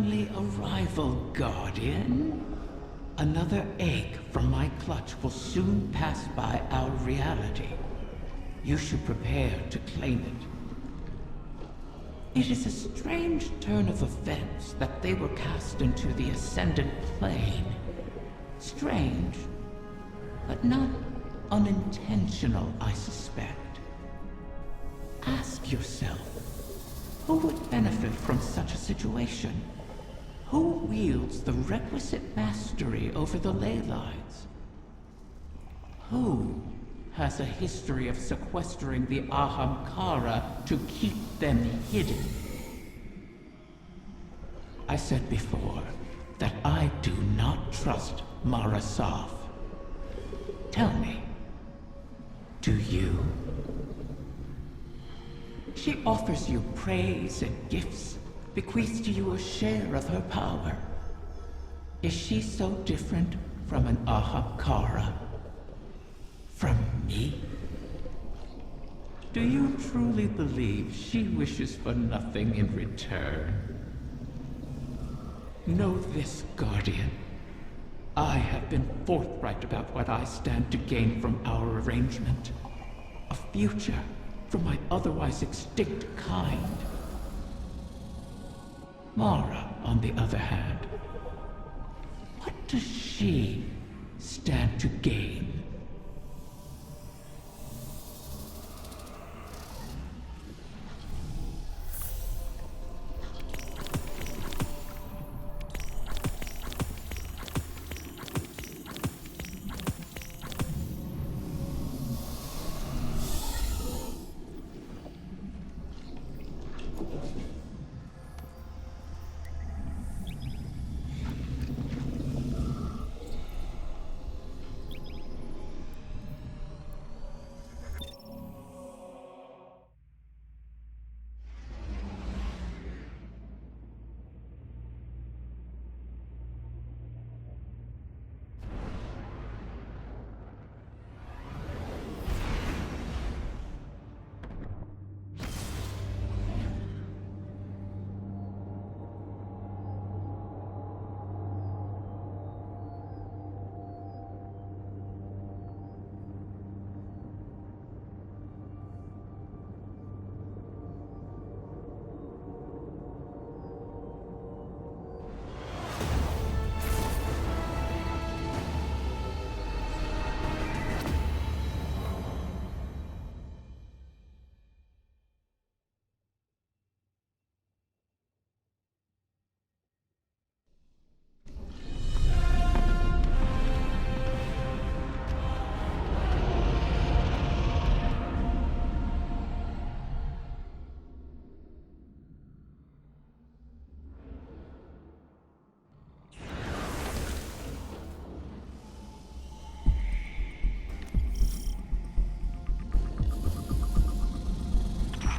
only arrival, Guardian. Another egg from my clutch will soon pass by our reality. You should prepare to claim it. It is a strange turn of events that they were cast into the Ascendant Plane. Strange, but not unintentional, I suspect. Ask yourself, who would benefit from such a situation? Who wields the requisite mastery over the ley lines? Who has a history of sequestering the Ahamkara to keep them hidden? I said before that I do not trust Mara Saf. Tell me, do you? She offers you praise and gifts, bequeaths to you a share of her power. Is she so different from an Ahamkara? From me? Do you truly believe she wishes for nothing in return? Know this, Guardian. I have been forthright about what I stand to gain from our arrangement. A future for my otherwise extinct kind. Mara, on the other hand, what does she stand to gain?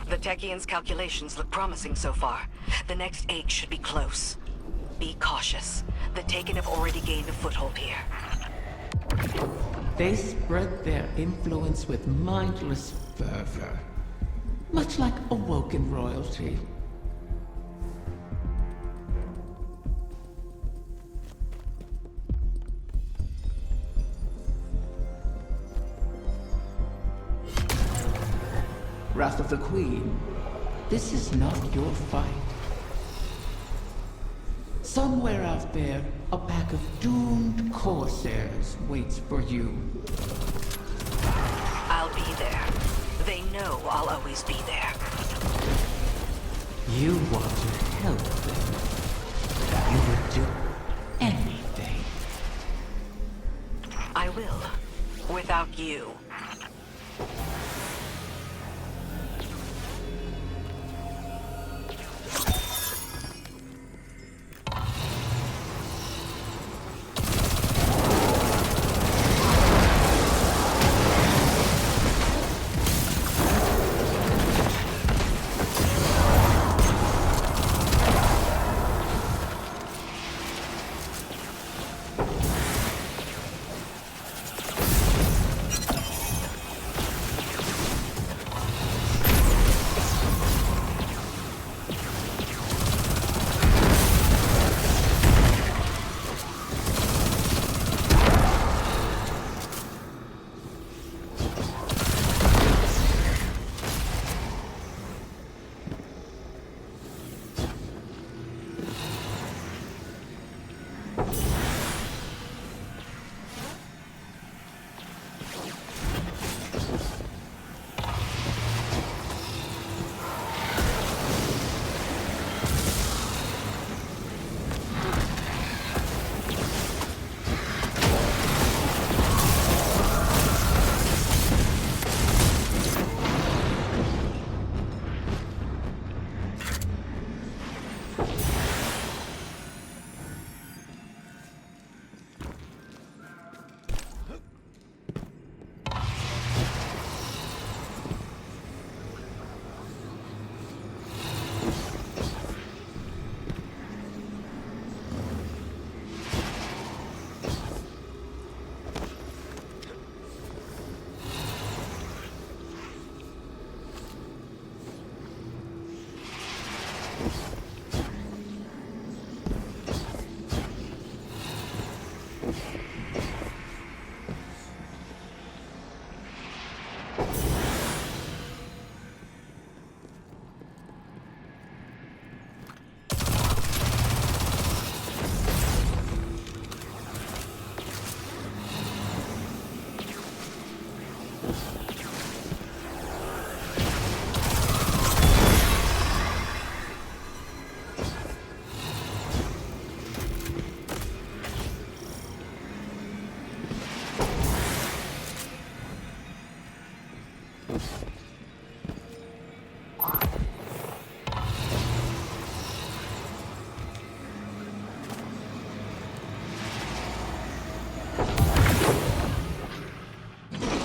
The Techian's calculations look promising so far. The next egg should be close. Be cautious. The Taken have already gained a foothold here. They spread their influence with mindless fervor, much like awoken royalty. Wrath of the Queen, this is not your fight. Somewhere out there, a pack of doomed Corsairs waits for you. I'll be there. They know I'll always be there. You want to help them. You would do anything. I will. Without you.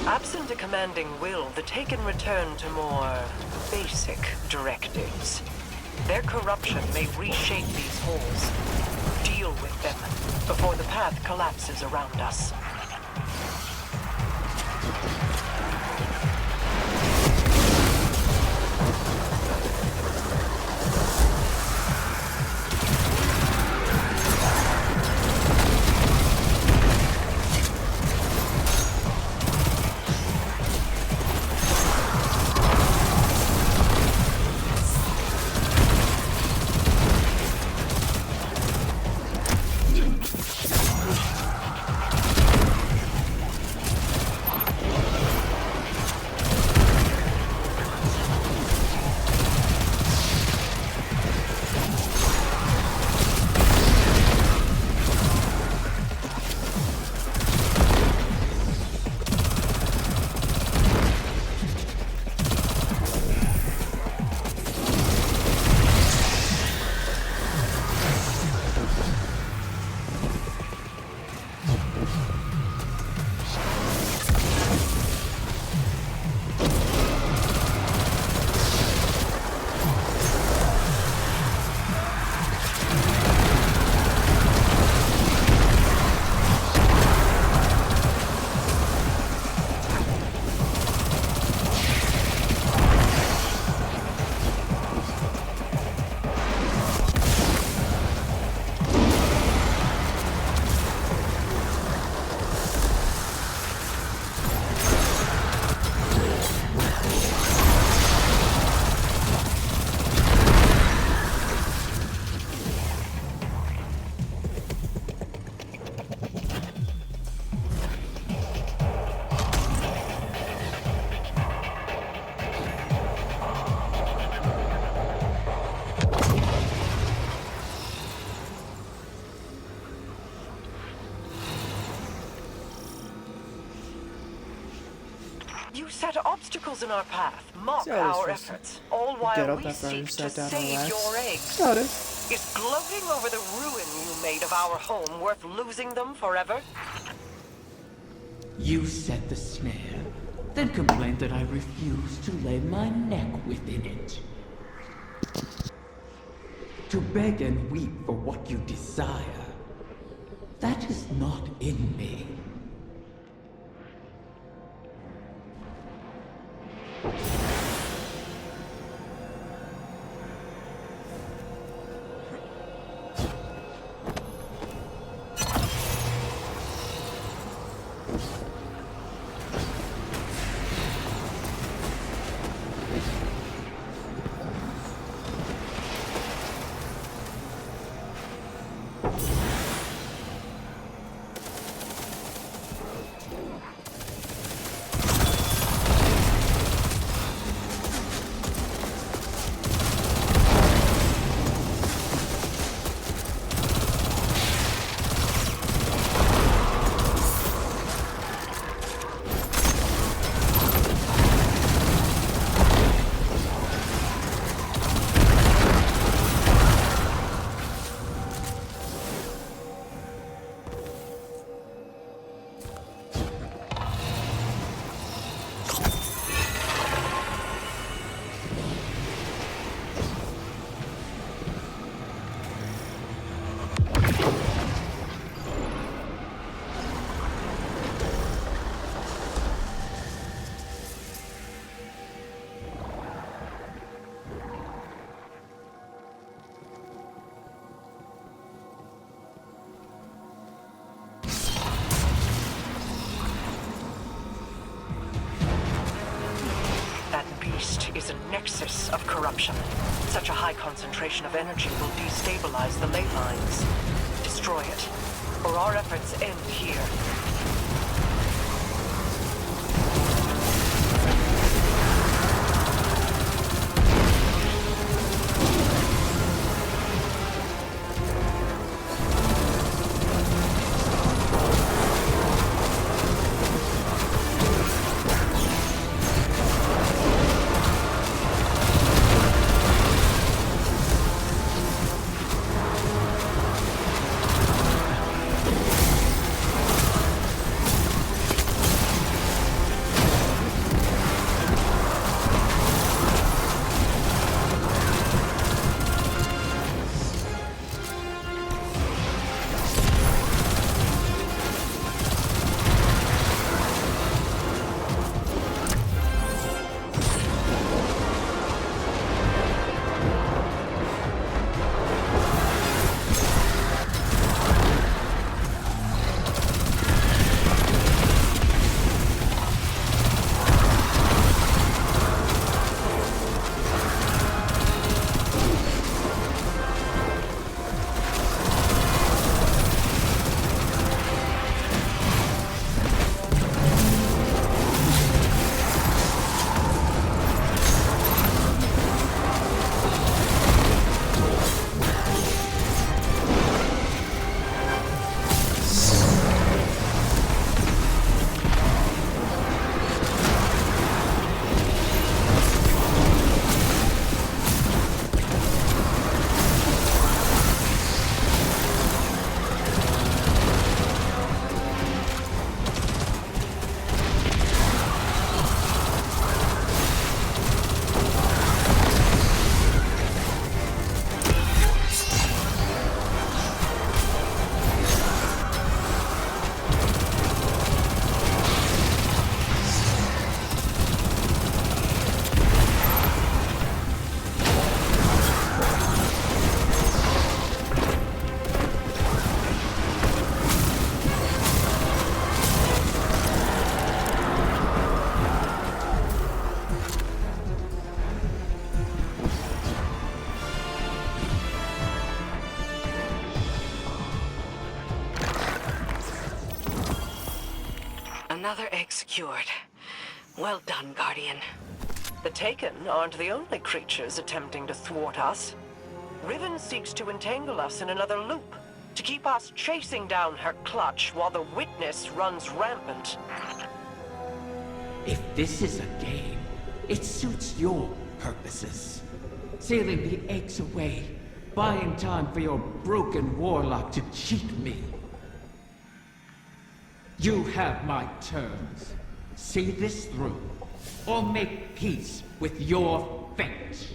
Absent a commanding will, the Taken return to more basic directives. Their corruption may reshape these holes. Deal with them before the path collapses around us. You set obstacles in our path, mock See how this our was- efforts, all Get while up we that far seek and to sit down and save relax. your eggs. Got it. Is gloating over the ruin you made of our home worth losing them forever? You set the snare, then complained that I refused to lay my neck within it. To beg and weep for what you desire, that is not in me. is a nexus of corruption. Such a high concentration of energy will destabilize the ley lines. Destroy it, or our efforts end here. Another egg secured. Well done, Guardian. The Taken aren't the only creatures attempting to thwart us. Riven seeks to entangle us in another loop, to keep us chasing down her clutch while the Witness runs rampant. If this is a game, it suits your purposes. Sailing the eggs away, buying time for your broken warlock to cheat me. You have my terms. See this through, or make peace with your fate.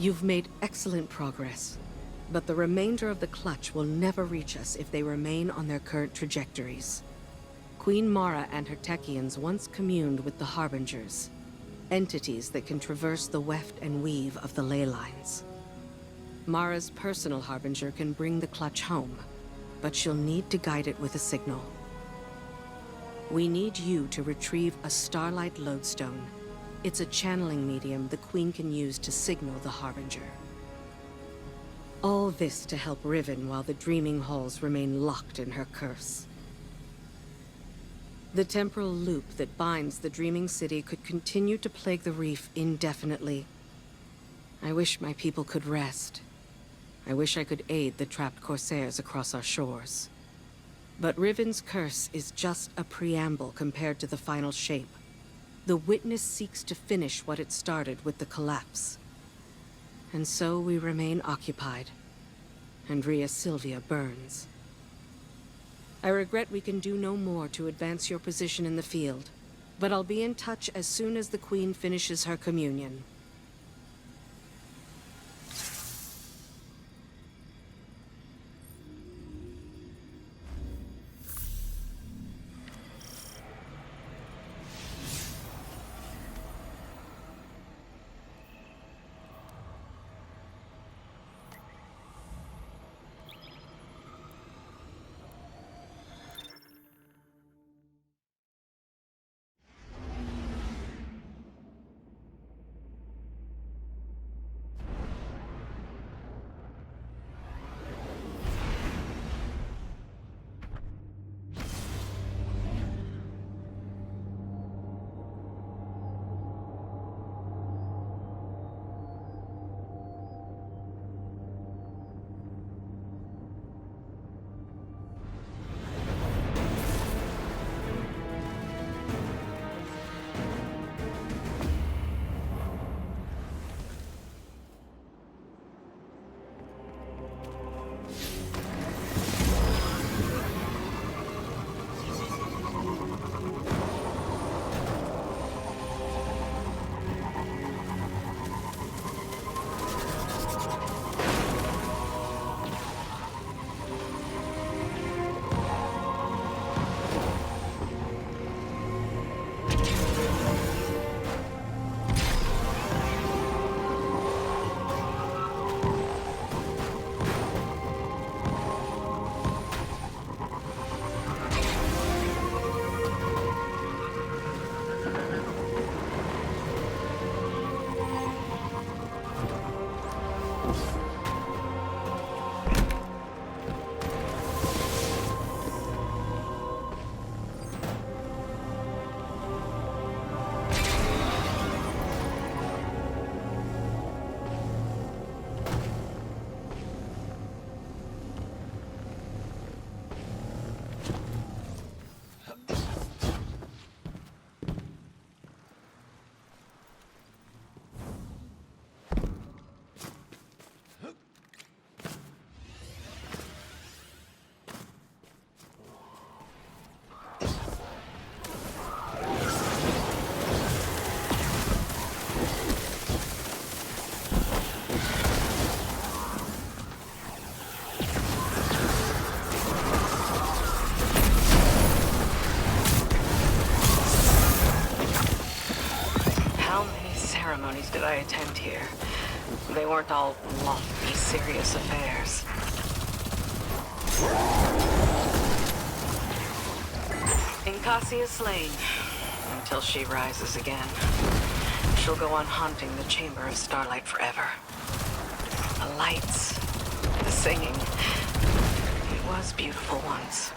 You've made excellent progress, but the remainder of the Clutch will never reach us if they remain on their current trajectories. Queen Mara and her Techians once communed with the Harbingers, entities that can traverse the weft and weave of the ley lines. Mara's personal Harbinger can bring the Clutch home, but she'll need to guide it with a signal. We need you to retrieve a Starlight Lodestone. It's a channeling medium the Queen can use to signal the Harbinger. All this to help Riven while the Dreaming Halls remain locked in her curse. The temporal loop that binds the Dreaming City could continue to plague the reef indefinitely. I wish my people could rest. I wish I could aid the trapped Corsairs across our shores. But Riven's curse is just a preamble compared to the final shape. The Witness seeks to finish what it started with the collapse. And so we remain occupied. And Rhea Sylvia burns. I regret we can do no more to advance your position in the field, but I'll be in touch as soon as the Queen finishes her communion. Did I attend here? They weren't all lofty, serious affairs. Incasia slain, until she rises again. She'll go on haunting the Chamber of Starlight forever. The lights, the singing. It was beautiful once.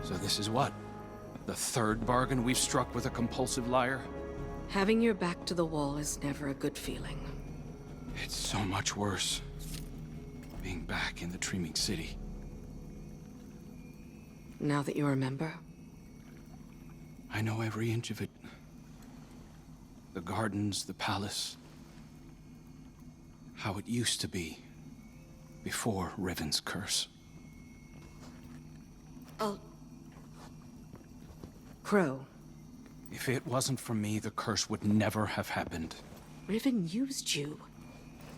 So this is what? The third bargain we've struck with a compulsive liar? Having your back to the wall is never a good feeling. It's so much worse. Being back in the Dreaming City. Now that you remember? I know every inch of it. The gardens, the palace. How it used to be. Before Riven's curse. Crow. If it wasn't for me, the curse would never have happened. Riven used you.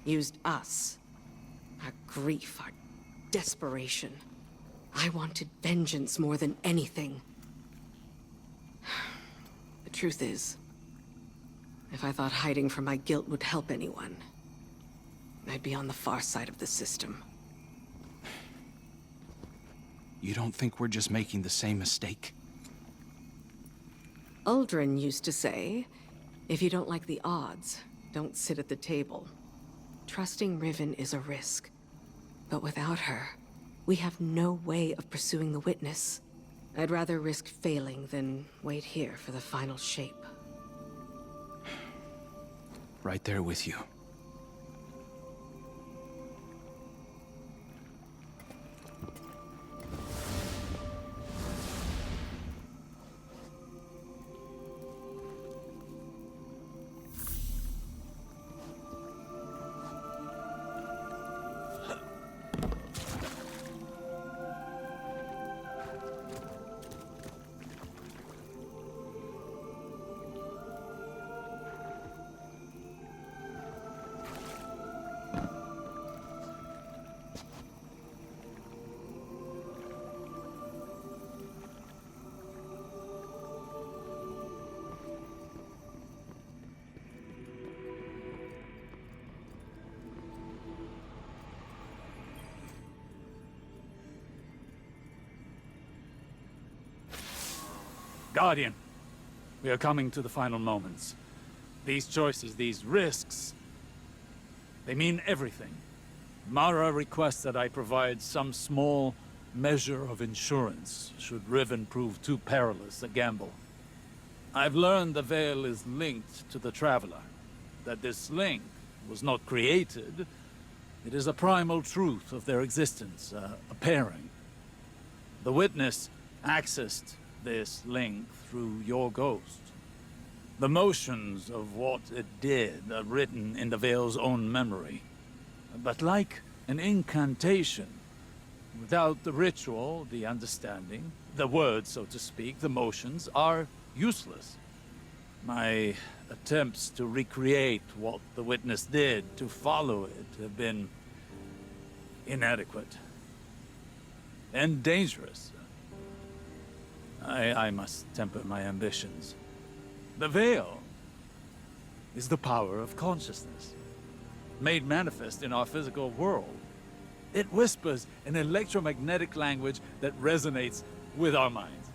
Used us. Our grief, our desperation. I wanted vengeance more than anything. The truth is, if I thought hiding from my guilt would help anyone, I'd be on the far side of the system. You don't think we're just making the same mistake? Uldren used to say, if you don't like the odds, don't sit at the table. Trusting Riven is a risk. But without her, we have no way of pursuing the witness. I'd rather risk failing than wait here for the final shape. Right there with you. Guardian, we are coming to the final moments. These choices, these risks, they mean everything. Mara requests that I provide some small measure of insurance should Riven prove too perilous a gamble. I've learned the Veil is linked to the Traveler, that this link was not created. It is a primal truth of their existence, a pairing. The Witness accessed this link through your ghost. The motions of what it did are written in the Veil's own memory. But like an incantation, without the ritual, the understanding, the words, so to speak, the motions are useless. My attempts to recreate what the Witness did, to follow it, have been inadequate and dangerous. I must temper my ambitions. The Veil is the power of consciousness, made manifest in our physical world. It whispers an electromagnetic language that resonates with our minds.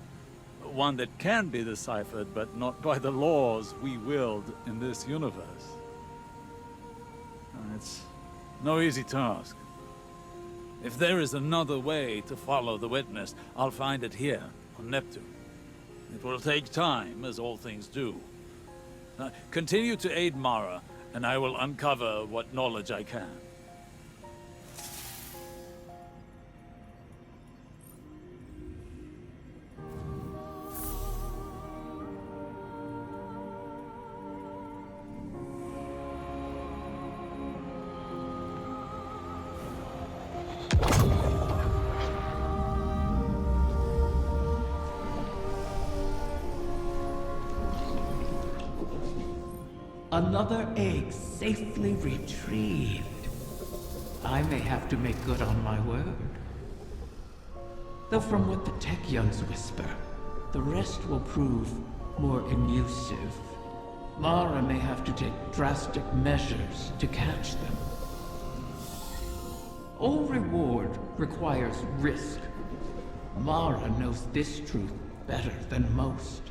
One that can be deciphered, but not by the laws we wield in this universe. It's no easy task. If there is another way to follow the Witness, I'll find it here on Neptune. It will take time, as all things do. Continue to aid Mara, and I will uncover what knowledge I can. Another egg safely retrieved. I may have to make good on my word. Though from what the Techeuns whisper, the rest will prove more elusive. Mara may have to take drastic measures to catch them. All reward requires risk. Mara knows this truth better than most.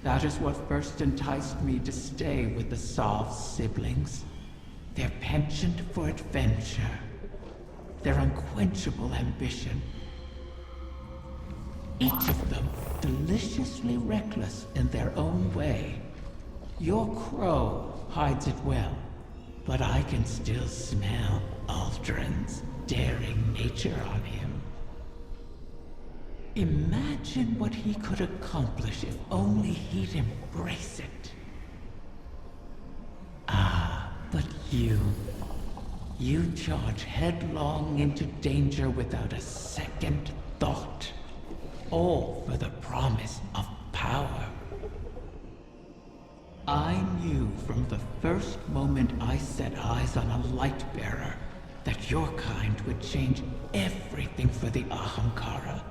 That is what first enticed me to stay with the Sov siblings. Their penchant for adventure. Their unquenchable ambition. each of them deliciously reckless in their own way. Your crow hides it well, but I can still smell Aldrin's daring nature on him. Imagine what he could accomplish if only he'd embrace it. Ah, but you charge headlong into danger without a second thought. All for the promise of power. I knew from the first moment I set eyes on a light bearer that your kind would change everything for the Ahamkara.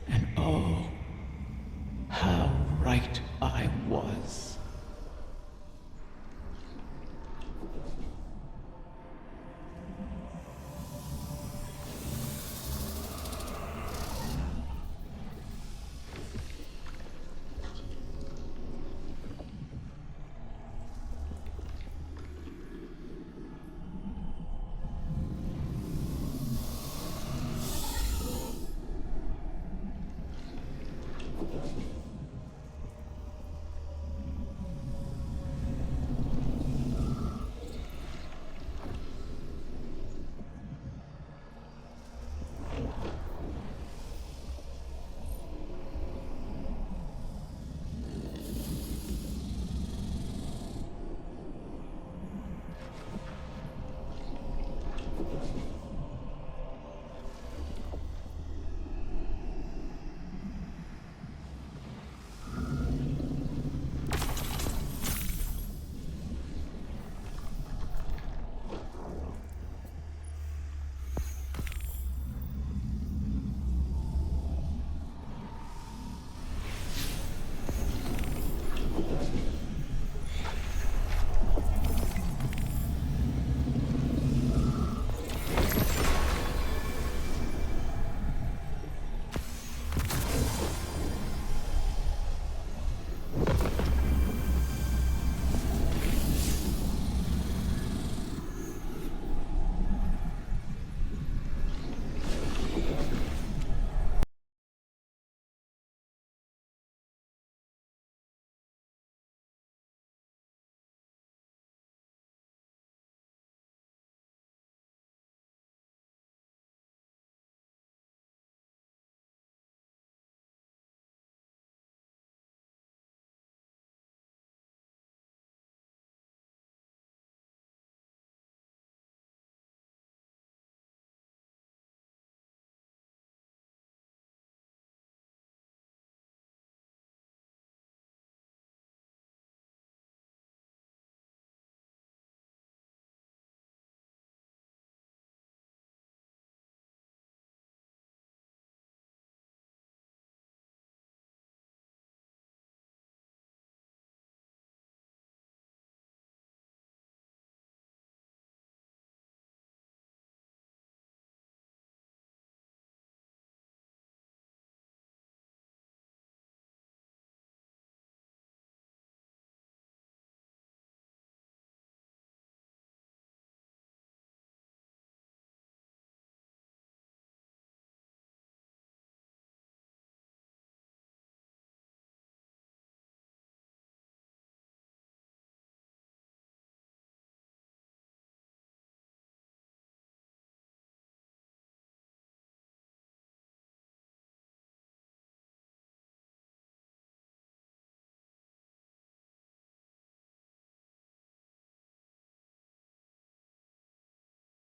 And oh, how right I was.